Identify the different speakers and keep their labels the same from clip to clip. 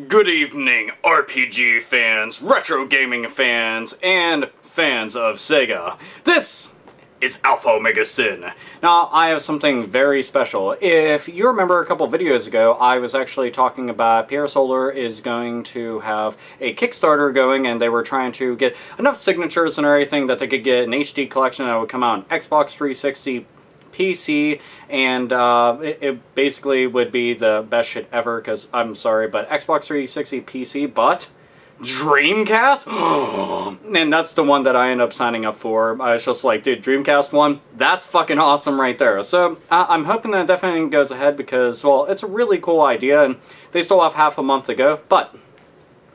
Speaker 1: Good evening, RPG fans, retro gaming fans, and fans of Sega. This is AlphaOmegaSin. Now, I have something very special. If you remember a couple videos ago, I was actually talking about Pier Solar is going to have a Kickstarter going, and they were trying to get enough signatures and everything that they could get an HD collection that would come out on Xbox 360, PC, and it basically would be the best shit ever, because I'm sorry, but Xbox 360 PC, but Dreamcast? And that's the one that I ended up signing up for. I was just like, dude, Dreamcast one, that's fucking awesome right there. So I'm hoping that it definitely goes ahead because, well, it's a really cool idea, and they still have half a month to go, but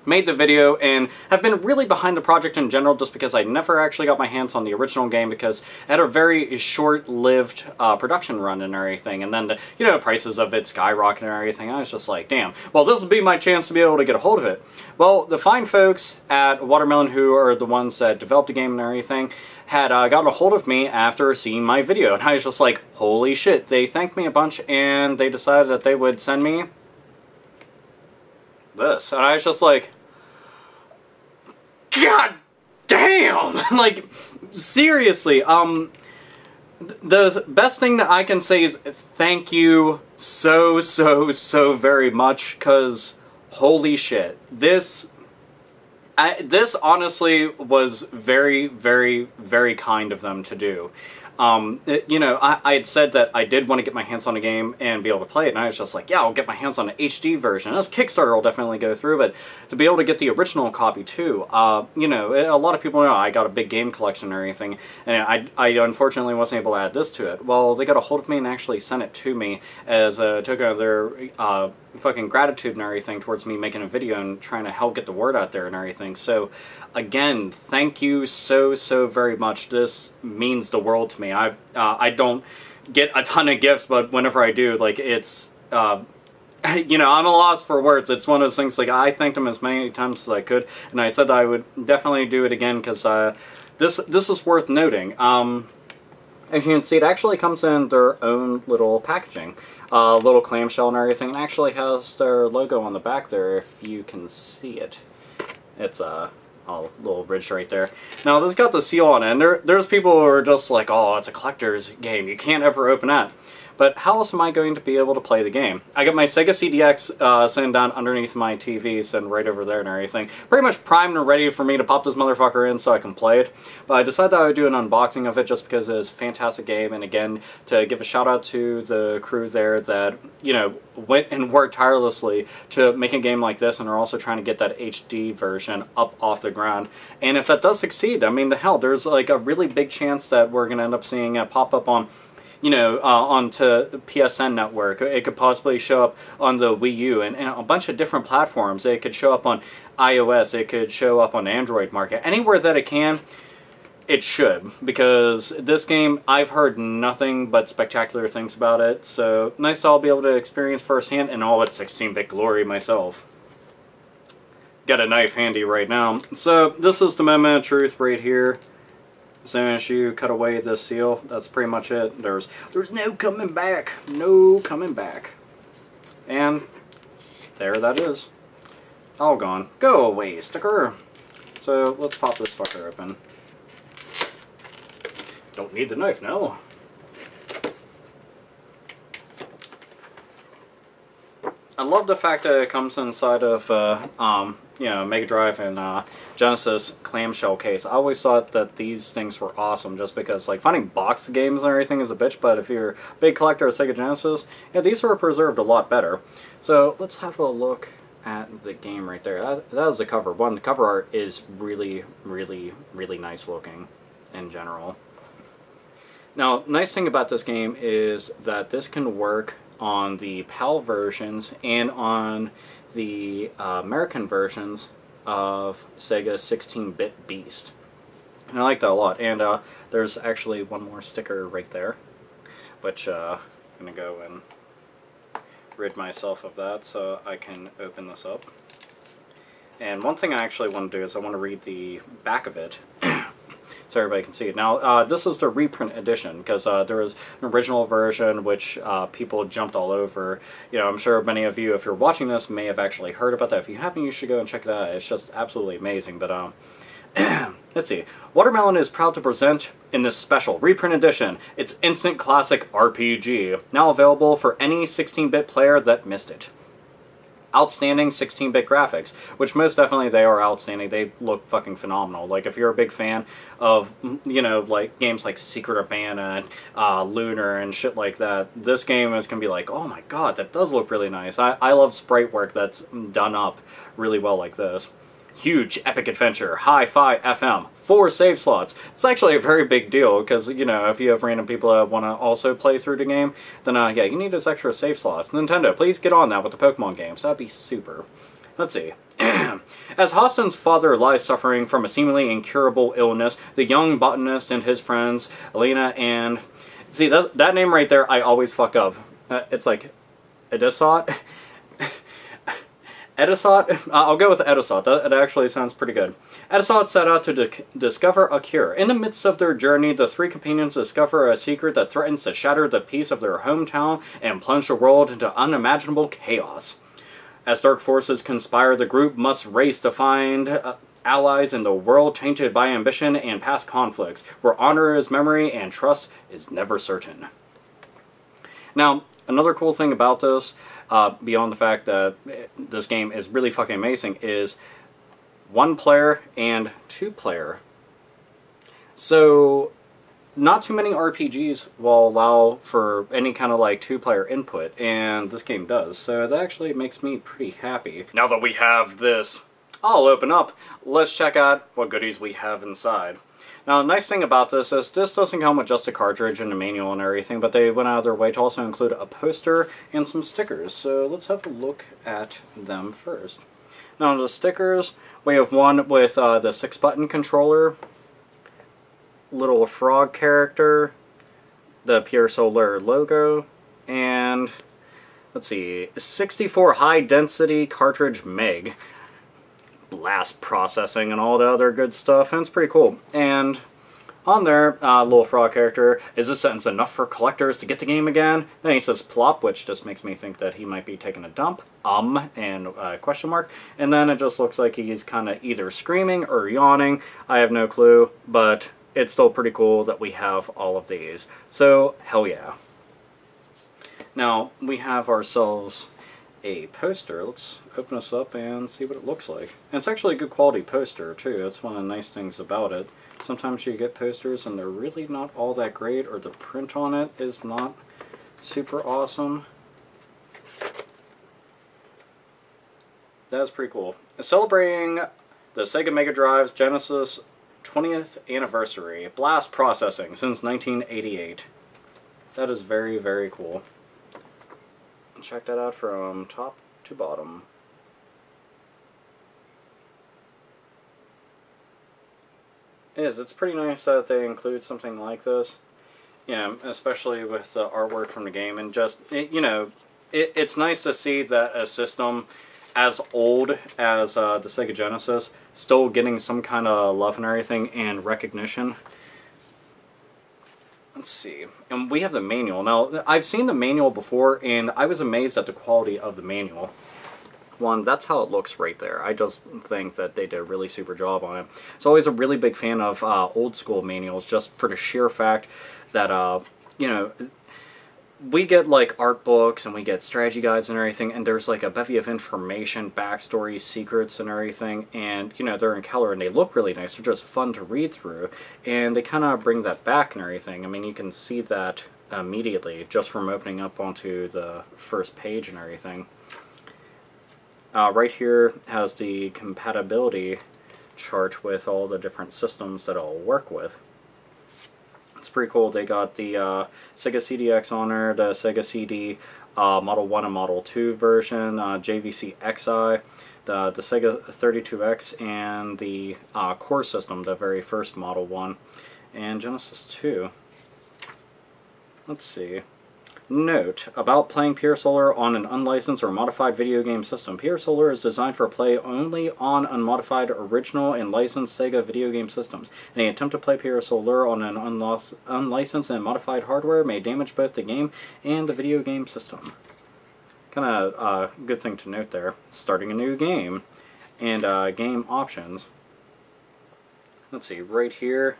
Speaker 1: made the video and have been really behind the project in general just because I never actually got my hands on the original game because it had a very short-lived production run and everything, and then the prices of it skyrocketed and everything. I was just like, damn, well, this will be my chance to be able to get a hold of it. Well, the fine folks at Water Melon, who are the ones that developed the game and everything, had gotten a hold of me after seeing my video, and I was just like, holy shit. They thanked me a bunch and they decided that they would send me this, and I was just like, God damn! Like, seriously, the best thing that I can say is thank you so very much, because holy shit, this honestly was very kind of them to do. I had said that I did want to get my hands on a game and be able to play it, and I was just like, yeah, I'll get my hands on an HD version. This Kickstarter will definitely go through, but to be able to get the original copy too, a lot of people know I got a big game collection or anything, and I unfortunately wasn't able to add this to it. Well, they got a hold of me and actually sent it to me as a token of their fucking gratitude and everything towards me making a video and trying to help get the word out there and everything. So again, thank you so very much. This means the world to me. I don't get a ton of gifts, but whenever I do, like, it's I'm a loss for words. It's one of those things, like, I thanked them as many times as I could, and I said that I would definitely do it again because this is worth noting. As you can see, it actually comes in their own little packaging. Little clamshell and everything. It actually has their logo on the back there, if you can see it. It's a little ridge right there. Now, this got the seal on it, and there's people who are just like, oh, it's a collector's game. You can't ever open that. But how else am I going to be able to play the game? I got my Sega CDX sitting down underneath my TV, sitting right over there and everything. Pretty much primed and ready for me to pop this motherfucker in so I can play it. But I decided that I would do an unboxing of it just because it is a fantastic game. And again, to give a shout out to the crew there that, went and worked tirelessly to make a game like this and are also trying to get that HD version up off the ground. And if that does succeed, I mean, the hell, there's like a really big chance that we're going to end up seeing it pop up on onto PSN network. It could possibly show up on the Wii U and a bunch of different platforms. It could show up on iOS. It could show up on Android market. Anywhere that it can, it should. Because this game, I've heard nothing but spectacular things about it. So, nice to all be able to experience firsthand in all its 16-bit glory myself. Got a knife handy right now. So, this is the moment of truth right here. As soon as you cut away this seal, that's pretty much it. There's no coming back. No coming back. And there that is. All gone. Go away, sticker. So let's pop this fucker open. Don't need the knife now. I love the fact that it comes inside of Mega Drive and Genesis clamshell case. I always thought that these things were awesome just because, like, finding boxed games and everything is a bitch, but if you're a big collector of Sega Genesis, yeah, these were preserved a lot better. So let's have a look at the game right there. That was the cover. One, the cover art is really nice looking in general. Now, nice thing about this game is that this can work on the PAL versions and on the American versions of Sega's 16-bit Beast. And I like that a lot. And there's actually one more sticker right there, which I'm going to go and rid myself of that so I can open this up. And one thing I actually want to do is I want to read the back of it. so everybody can see it. Now, this is the reprint edition, because there was an original version which people jumped all over. You know, I'm sure many of you, if you're watching this, may have actually heard about that. If you haven't, you should go and check it out. It's just absolutely amazing. But let's see. Water Melon is proud to present in this special reprint edition its instant classic RPG, now available for any 16-bit player that missed it. Outstanding 16-bit graphics, which most definitely they are outstanding. They look fucking phenomenal. Like, if you're a big fan of, you know, like games like Secret of Mana and Lunar and shit like that, this game is gonna be like, oh my god, that does look really nice. I love sprite work that's done up really well like this. Huge epic adventure, hi-fi FM, 4 save slots. It's actually a very big deal, because, you know, if you have random people that want to also play through the game, then yeah, you need those extra save slots. Nintendo, please get on that with the Pokemon games. That'd be super. Let's see. As Hostin's father lies suffering from a seemingly incurable illness, the young botanist and his friends, Elena and... See, that name right there, I always fuck up. It's like, Edisot? Edisot? I'll go with Edisot. That actually sounds pretty good. Edisot set out to discover a cure. In the midst of their journey, the 3 companions discover a secret that threatens to shatter the peace of their hometown and plunge the world into unimaginable chaos. As dark forces conspire, the group must race to find allies in the world tainted by ambition and past conflicts, where honor is memory and trust is never certain. Now, another cool thing about this, beyond the fact that this game is really fucking amazing, is 1-player and 2-player. So, not too many RPGs will allow for any kind of like 2-player input, and this game does. So that actually makes me pretty happy. Now that we have this all open up, let's check out what goodies we have inside. Now, the nice thing about this is this doesn't come with just a cartridge and a manual and everything, but they went out of their way to also include a poster and some stickers. So let's have a look at them first. Now, the stickers, we have one with the 6-button controller, little frog character, the Pier Solar logo, and let's see, 64 high-density cartridge Meg. Blast processing and all the other good stuff, and it's pretty cool. And on there, little frog character, is this sentence enough for collectors to get the game again? Then he says plop, which just makes me think that he might be taking a dump, and question mark. And then it just looks like he's kind of either screaming or yawning. I have no clue, but it's still pretty cool that we have all of these. So, hell yeah. Now, we have ourselves a poster. Let's open this up and see what it looks like. And it's actually a good quality poster too. That's one of the nice things about it. Sometimes you get posters and they're really not all that great, or the print on it is not super awesome. That's pretty cool. Celebrating the Sega Mega Drive's Genesis 20th anniversary. Blast processing since 1988. That is very, very cool. Check that out from top to bottom. It's pretty nice that they include something like this. Yeah, especially with the artwork from the game, and just, you know, it's nice to see that a system as old as the Sega Genesis still getting some kind of love and everything and recognition. Let's see, and we have the manual. Now, I've seen the manual before, and I was amazed at the quality of the manual. One, that's how it looks right there. I just think that they did a really super job on it. So always a really big fan of old school manuals, just for the sheer fact that, you know, we get like art books and we get strategy guides and everything, and there's like a bevy of information, backstory, secrets and everything, and you know, they're in color and they look really nice. They're just fun to read through, and they kind of bring that back and everything. I mean, you can see that immediately just from opening up onto the first page and everything. Right here has the compatibility chart with all the different systems that it'll work with. It's pretty cool. They got the Sega CDX on there, the Sega CD Model 1 and Model 2 version, JVC XI, the Sega 32X, and the core system, the very first Model 1, and Genesis 2. Let's see. Note about playing Pier Solar on an unlicensed or modified video game system. Pier Solar is designed for play only on unmodified, original, and licensed Sega video game systems. Any attempt to play Pier Solar on an unlicensed and modified hardware may damage both the game and the video game system. Kind of good thing to note there. Starting a new game and game options. Let's see, right here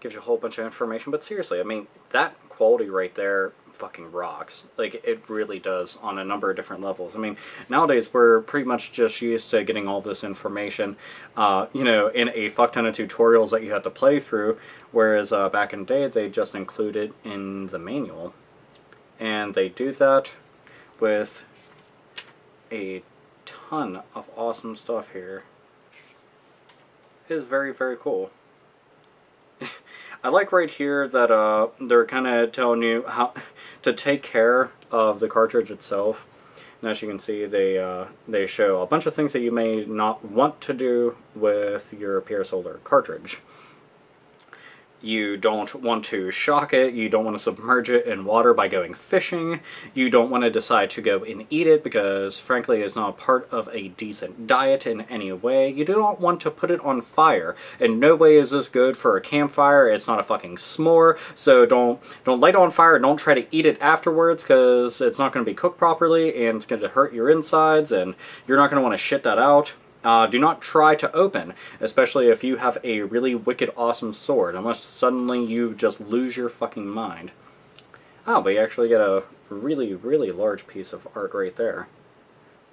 Speaker 1: gives you a whole bunch of information, but seriously, I mean, that quality right there fucking rocks. Like, it really does on a number of different levels. I mean, nowadays we're pretty much just used to getting all this information, you know, in a fuck ton of tutorials that you have to play through, whereas back in the day they just include it in the manual. And they do that with a ton of awesome stuff here. It is very, very cool. I like right here that they're kind of telling you how to take care of the cartridge itself. And as you can see, they show a bunch of things that you may not want to do with your Pier Solar cartridge. You don't want to shock it, you don't want to submerge it in water by going fishing, you don't want to decide to go and eat it because frankly it's not part of a decent diet in any way. You do not want to put it on fire. In no way is this good for a campfire. It's not a fucking s'more, so don't light it on fire, don't try to eat it afterwards because it's not going to be cooked properly and it's going to hurt your insides and you're not going to want to shit that out. Do not try to open, especially if you have a really wicked awesome sword, unless suddenly you just lose your fucking mind. Oh, but you actually get a really, really large piece of art right there.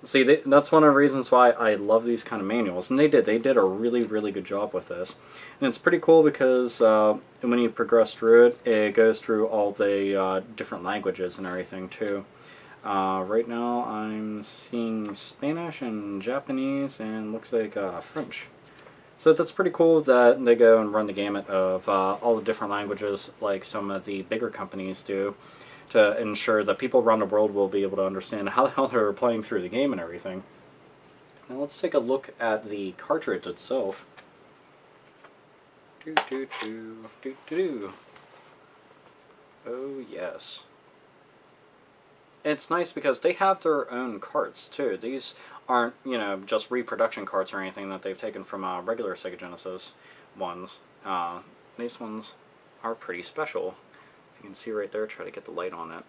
Speaker 1: See, that's one of the reasons why I love these kind of manuals, and they did a really, really good job with this. And it's pretty cool because when you progress through it, it goes through all the different languages and everything too. Right now I'm seeing Spanish and Japanese and looks like French. So that's pretty cool that they go and run the gamut of all the different languages like some of the bigger companies do to ensure that people around the world will be able to understand how the hell they're playing through the game and everything. Now let's take a look at the cartridge itself. Oh yes. It's nice because they have their own carts too. These aren't, you know, just reproduction carts or anything that they've taken from regular Sega Genesis ones. These ones are pretty special. You can see right there, try to get the light on it.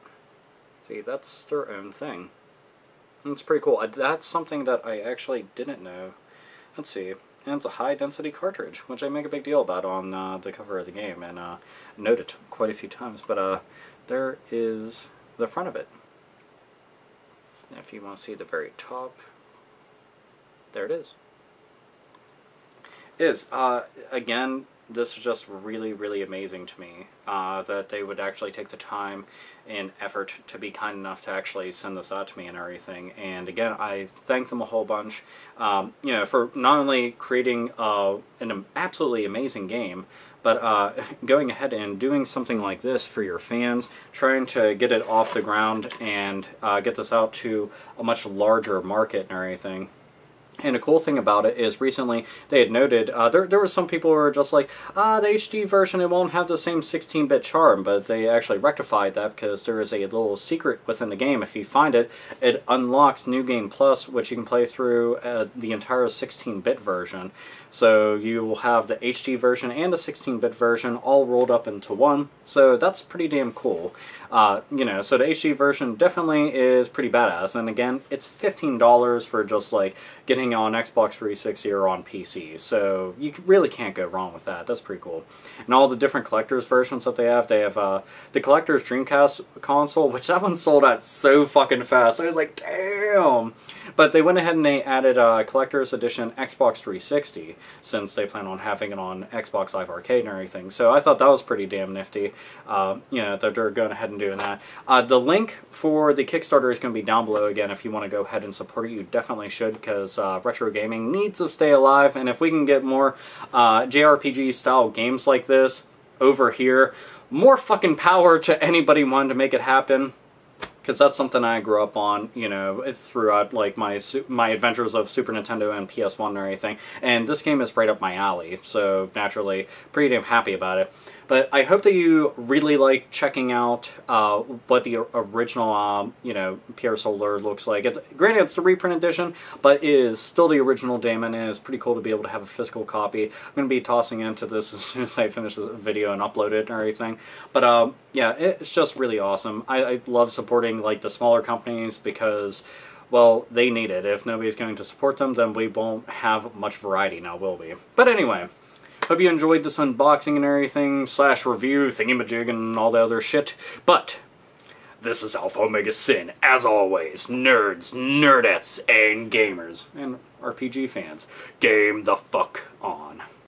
Speaker 1: See, that's their own thing. And it's pretty cool. That's something that I actually didn't know. Let's see. And it's a high-density cartridge, which I make a big deal about on the cover of the game and note it quite a few times. But there is the front of it. If you want to see the very top, there it is. Again, this is just really, really amazing to me that they would actually take the time and effort to be kind enough to actually send this out to me and everything. And again, I thank them a whole bunch, you know, for not only creating an absolutely amazing game, but going ahead and doing something like this for your fans, trying to get it off the ground and get this out to a much larger market and everything. And a cool thing about it is recently they had noted, there were some people who were just like, the HD version, it won't have the same 16-bit charm, but they actually rectified that because there is a little secret within the game. If you find it, it unlocks New Game Plus, which you can play through the entire 16-bit version. So you will have the HD version and the 16-bit version all rolled up into one, so that's pretty damn cool. You know, so the HD version definitely is pretty badass, and again, it's $15 for just like getting on Xbox 360 or on PC, so you really can't go wrong with that. That's pretty cool. And all the different collector's versions that they have the collector's Dreamcast console, which that one sold out so fucking fast. I was like, damn! But they went ahead and they added collector's edition Xbox 360, since they plan on having it on Xbox Live Arcade and everything. So I thought that was pretty damn nifty, you know, that they're going ahead and doing that. The link for the Kickstarter is going to be down below again. If you want to go ahead and support it, you definitely should, because retro gaming needs to stay alive, and if we can get more JRPG style games like this over here, more fucking power to anybody wanting to make it happen. Because that's something I grew up on, you know, throughout like my adventures of Super Nintendo and PS1 and everything. And this game is right up my alley, so naturally, pretty damn happy about it. But I hope that you really like checking out what the original, you know, Pier Solar looks like. Granted, it's the reprint edition, but it is still the original daemon, and it's pretty cool to be able to have a physical copy. I'm going to be tossing into this as soon as I finish this video and upload it and everything. But yeah, it's just really awesome. I love supporting like the smaller companies because, well, they need it. If nobody's going to support them, then we won't have much variety now, will we? But anyway, hope you enjoyed this unboxing and everything, / review, thingamajig, and all the other shit. But this is AlphaOmegaSin, as always. Nerds, nerdettes, and gamers, and RPG fans. Game the fuck on.